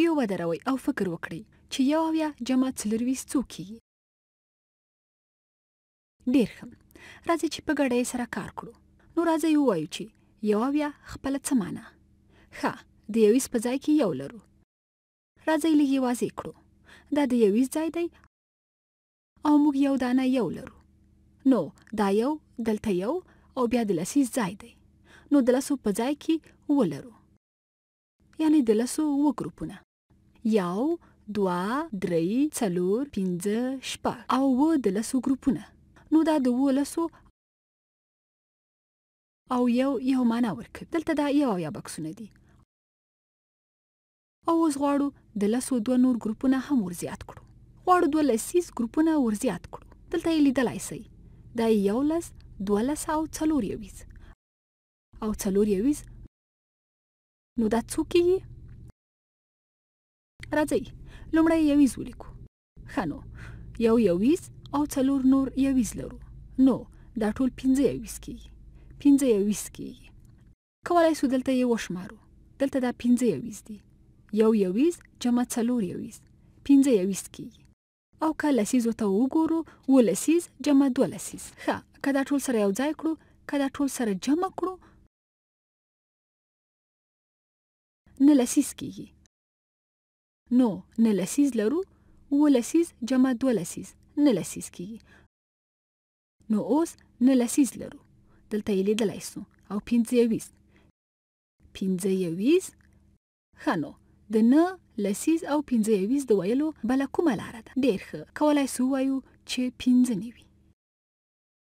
اویو ودروئ او فکر وکړئ چې 1 جمع 24 څو کیږي. ډېر ښه. راځئ چې په ګډه یې سره کار کړو. نو راځئ ووایو چې 1 خپله څه معنا؟ ښه، د 21 په ځای کې 1 لرو. راځئ لږ یې واضح کړو. دا د 21 ځای دی او موږ 1 دانه 1 لرو. نو دا 1 دلته 1 او بیا د لسیز ځای دی. نو د لسو په ځای کې 2 لرو. یعنی د لسو 2 ګروپونه. 1 2 3 4 5 6 او 2 د لسو ګروپونه. نو دا د 12 او یو معنا ورکوي. دلته دا 1 بکسونه دي. او اوس غواړو د لسو 2 نور ګروپونه هم ورزیات کړو. غواړو 2 لسیز ګروپونه ورزیات کړو. دلته یې لیدلای شئ. دا 11 12 او 24 او 24. نو دا څو کیږي؟ راځئ لومړی 21 ولیکو. ښه نو 21 او 4 نور 21 لرو. نو دا ټول 25 کیږي. 25 کیږي. کولی شو دلته یې وشمارو. دلته دا 25 دي. 21 جمع 24 25 کیږي. او که لسیزو ته وګورو 2 لسیز جمع 2 لسیز. ښه، که دا ټول سره یو ځای کړو، که دا ټول سره جمع کړو، 9 لسیز کیږي. نو 9 لسیز لرو. 2 لسیز جمع 2 لسیز 9 لسیز کیږي. نو اوس 9 لسیز لرو. دلته یې لیدلای شو. او 25 ښه نو د 9 لسیز او 25 د ویلو بله کومه لاره ده؟ ډېر ښه. کولی شو ووایو چې 15 وي.